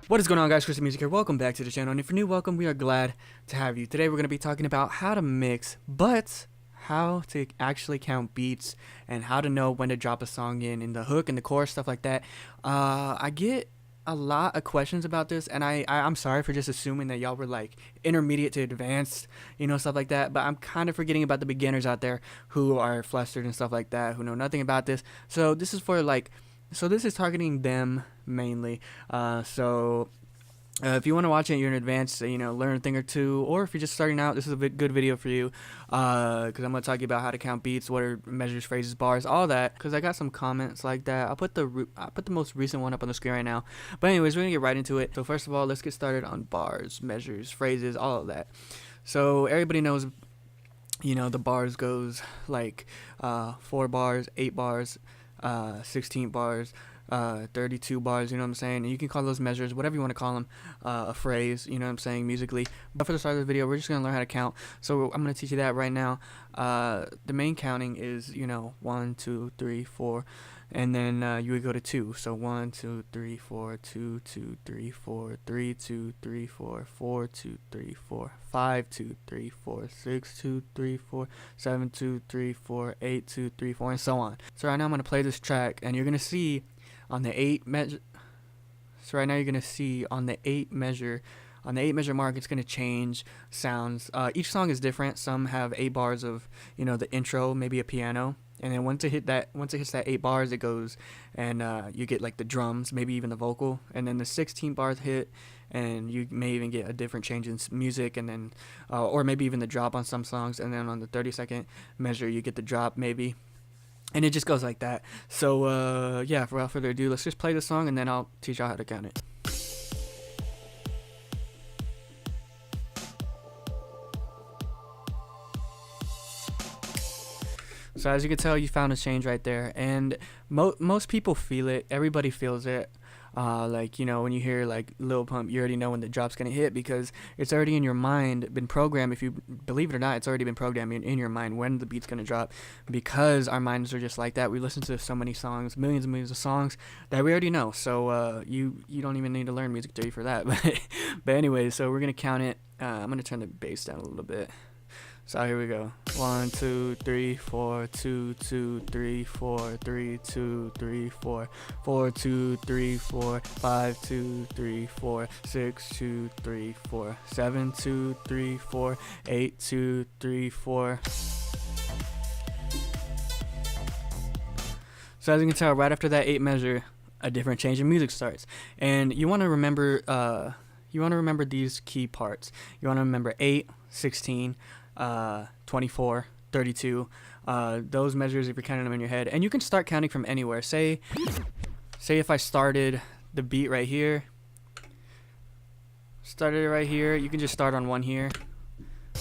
What is going on, guys? KrysticMusic here. Welcome back to the channel, and if you're new, welcome. We are glad to have you. Today we're going to be talking about how to mix, but how to actually count beats and how to know when to drop a song in the hook and the chorus, stuff like that. I get a lot of questions about this, and I'm sorry for just assuming that y'all were like intermediate to advanced, stuff like that, but I'm kind of forgetting about the beginners out there who are flustered and stuff like that, who know nothing about this. So this is for this is targeting them mainly. If you want to watch it, you're in advance, learn a thing or two, or if you're just starting out, this is a good video for you, because I'm going to talk about how to count beats, what are measures, phrases, bars, all that, because I got some comments like that. I'll put the most recent one up on the screen right now. But anyways, we're going to get right into it. So first of all, let's get started on bars, measures, phrases, all of that. So everybody knows, the bars goes like 4 bars, 8 bars, 16 bars, 32 bars, you know what I'm saying? And you can call those measures, whatever you want to call them, a phrase, you know what I'm saying, musically. But for the start of the video, we're just going to learn how to count. So I'm going to teach you that right now. The main counting is, 1, 2, 3, 4, and then you would go to 2. So 1, 2, 3, 4, 2, 2, 3, 4, 3, 2, 3, 4, 4, 2, 3, 4, 5, 2, 3, 4, 6, 2, 3, 4, 7, 2, 3, 4, 8, 2, 3, 4, and so on. So right now I'm going to play this track, and you're going to see on the 8 measure. So right now you're going to see on the 8 measure mark, it's going to change sounds. Each song is different. Some have 8 bars of, the intro, maybe a piano. And then once it hits that 8 bars, it goes and you get like the drums, maybe even the vocal. And then the 16 bars hit, and you may even get a different change in music, and then or maybe even the drop on some songs. And then on the 32nd measure, you get the drop maybe. And it just goes like that. So yeah, without further ado, let's just play the song, and then I'll teach y'all how to count it. So as you can tell, you found a change right there, and most people feel it. Everybody feels it. When you hear like Lil Pump, you already know when the drop's gonna hit, because it's already in your mind, been programmed. If you believe it or not, it's already been programmed in your mind when the beat's gonna drop, because our minds are just like that. We listen to so many songs, millions and millions of songs that we already know. So you don't even need to learn music theory for that. But anyways, so we're gonna count it. I'm gonna turn the bass down a little bit. So here we go. 1, 2, 3, 4, 2, 2, 3, 4, 3, 2, 3, 4, 4, 2, 3, 4, 5, 2, 3, 4, 6, 2, 3, 4, 7, 2, 3, 4, 8, 2, 3, 4. So as you can tell, right after that 8 measure, a different change in music starts. And you want to remember these key parts. You want to remember 8, 16, 24, 32, those measures if you're counting them in your head. And you can start counting from anywhere. Say if I started the beat right here, you can just start on 1 here.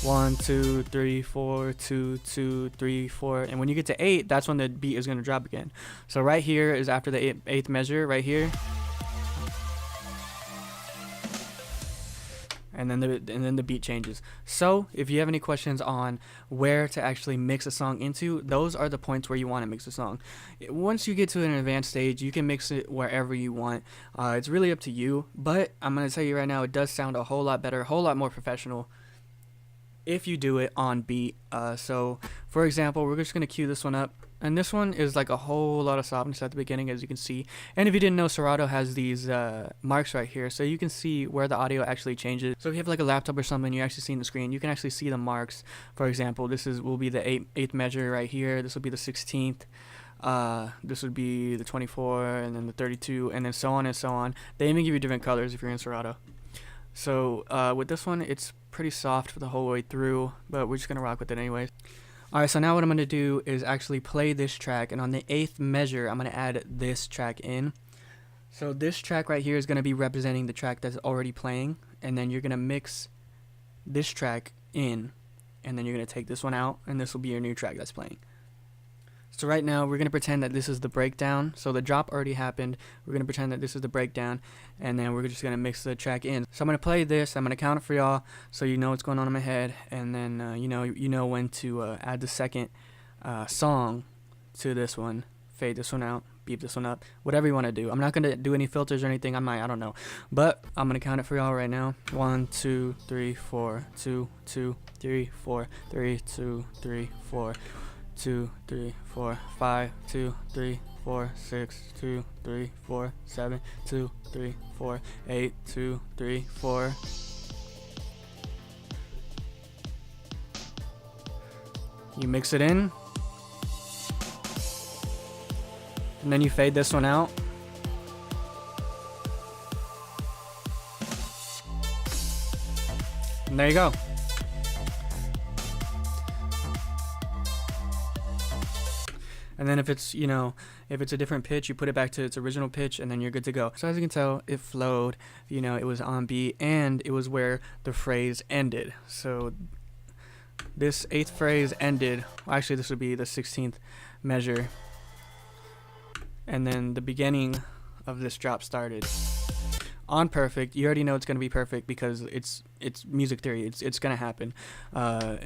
1, 2, 3, 4, 2, 2, 3, 4, and when you get to 8, that's when the beat is going to drop again. So right here is after the 8th measure right here. And then the beat changes. So if you have any questions on where to actually mix a song into, those are the points where you want to mix a song. Once you get to an advanced stage, you can mix it wherever you want. It's really up to you, but I'm going to tell you right now, it does sound a whole lot better, a whole lot more professional if you do it on beat. So for example, we're just going to cue this one up. And this one is like a whole lot of softness at the beginning, as you can see. And if you didn't know, Serato has these marks right here, so you can see where the audio actually changes. So if you have like a laptop or something, you actually see in the screen, you can actually see the marks. For example, will be the 8th measure right here. This will be the 16th. This would be the 24, and then the 32, and then so on and so on. They even give you different colors if you're in Serato. So with this one, it's pretty soft for the whole way through, but we're just gonna rock with it anyways. Alright, so now what I'm going to do is actually play this track, and on the 8th measure, I'm going to add this track in. So this track right here is going to be representing the track that's already playing, and then you're going to mix this track in, and then you're going to take this one out, and this will be your new track that's playing. So right now, we're going to pretend that this is the breakdown. So the drop already happened. We're going to pretend that this is the breakdown, and then we're just going to mix the track in. So I'm going to play this. I'm going to count it for y'all so you know what's going on in my head, and then you know when to add the second song to this one. Fade this one out. beep this one up, whatever you want to do. I'm not going to do any filters or anything. I don't know, but I'm going to count it for y'all right now. 1 2 3 4 2 2 3 4 3 2 3 4 2 3 4 5 2 3 4 6 2 3 4 7 2 3 4 8 2 3 4. You mix it in, and then you fade this one out. And there you go. And then if it's, you know, if it's a different pitch, you put it back to its original pitch, and then you're good to go. So as you can tell, it flowed, you know, it was on beat, and it was where the phrase ended. So this 8th phrase ended, well, actually this would be the 16th measure, and then the beginning of this drop started on perfect. You already know it's going to be perfect because it's music theory. It's going to happen.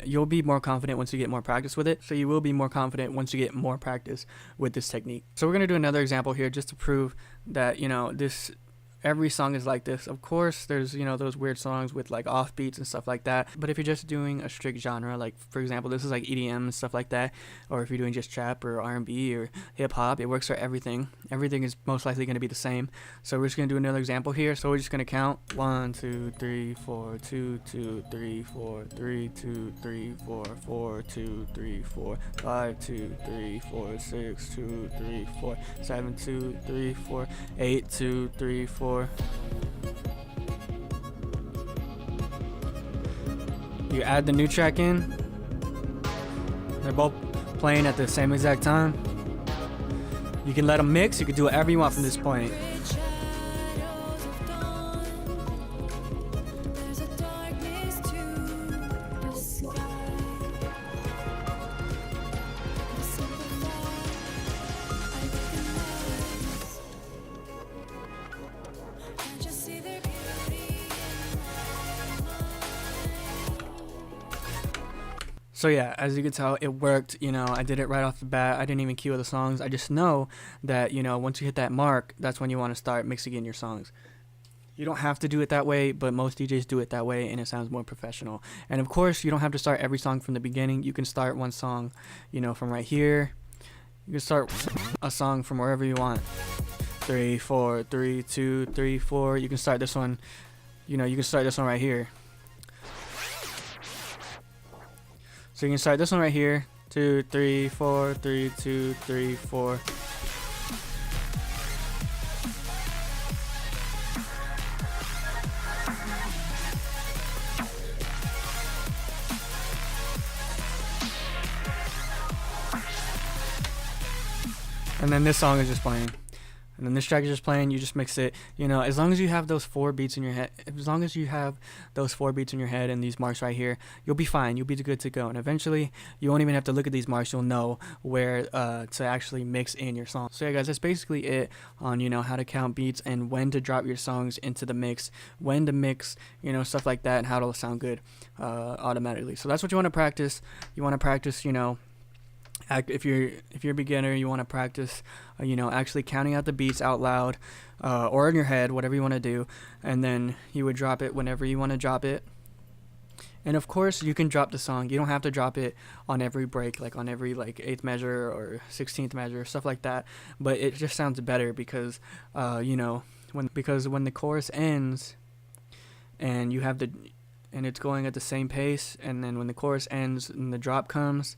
You'll be more confident once you get more practice with it. So you will be more confident once you get more practice with this technique. So we're going to do another example here just to prove that, you know, this every song is like this. Of course, there's, you know, those weird songs with like off beats and stuff like that. But if you're just doing a strict genre, like for example, this is like EDM and stuff like that, or if you're doing just trap or R&B or hip hop, it works for everything. Everything is most likely going to be the same. So we're just going to do another example here. So we're just going to count 1 2 3 4 2 2 3 4 3 2 3 4 4 2 3 4 5 2 3 4 6 2 3 4 7 2 3 4 8 2 3 4. You add the new track in. They're both playing at the same exact time. You can let them mix. You can do whatever you want from this point. So yeah, as you can tell, it worked. You know, I did it right off the bat. I didn't even cue the songs. I just know that, you know, once you hit that mark, that's when you want to start mixing in your songs. You don't have to do it that way, but most DJs do it that way, and it sounds more professional. And of course, you don't have to start every song from the beginning. You can start one song, you know, from right here. You can start a song from wherever you want. 3 4 3 2 3 4. You can start this one. You know, you can start this one right here. So you can start this one right here. 2 3 4 3 2 3 4. And then this song is just playing. And then this track is just playing. You just mix it. You know, as long as you have those 4 beats in your head, and these marks right here, you'll be fine. You'll be good to go. And eventually, you won't even have to look at these marks. You'll know where to actually mix in your song. So yeah, guys, that's basically it on, you know, how to count beats and when to drop your songs into the mix, when to mix, you know, stuff like that, and how it'll sound good automatically. So that's what you want to practice. You want to practice, you know, if you're a beginner, you want to practice, you know, actually counting out the beats out loud, or in your head, whatever you want to do, and then you would drop it whenever you want to drop it. And of course, you can drop the song. You don't have to drop it on every break, like on every 8th measure or 16th measure, stuff like that. But it just sounds better because, you know, when the chorus ends, and you have and it's going at the same pace, and then when the chorus ends and the drop comes,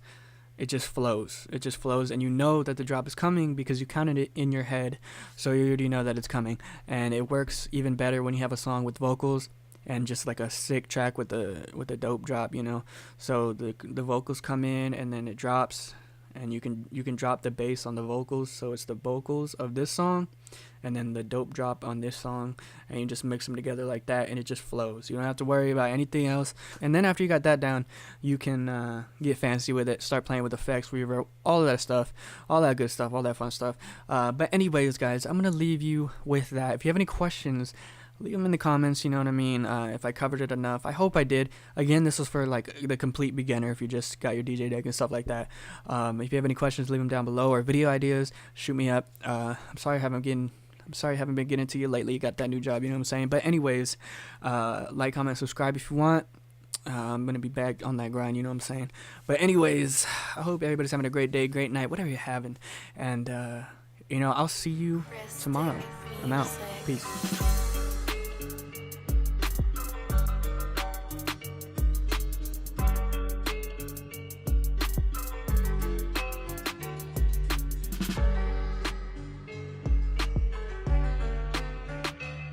it just flows. It just flows, and you know that the drop is coming because you counted it in your head, so you already know that it's coming. And it works even better when you have a song with vocals and just like a sick track with a dope drop, you know. So the vocals come in, and then it drops, and you can drop the bass on the vocals, so it's the vocals of this song and then the dope drop on this song, and you just mix them together like that, and it just flows. You don't have to worry about anything else. And then after you got that down, you can get fancy with it, start playing with effects, reverb, all of that stuff, all that good stuff, all that fun stuff. But anyways, guys, I'm gonna leave you with that. If you have any questions, leave them in the comments, you know what I mean, if I covered it enough. I hope I did. Again, this was for like the complete beginner, if you just got your DJ deck and stuff like that. If you have any questions, leave them down below, or video ideas, shoot me up. I'm sorry I haven't been getting to you lately. You got that new job, you know what I'm saying. But anyways, like, comment, subscribe if you want. I'm gonna be back on that grind, you know what I'm saying. But anyways, I hope everybody's having a great day, great night, whatever you're having. And you know, I'll see you tomorrow. I'm out. Peace.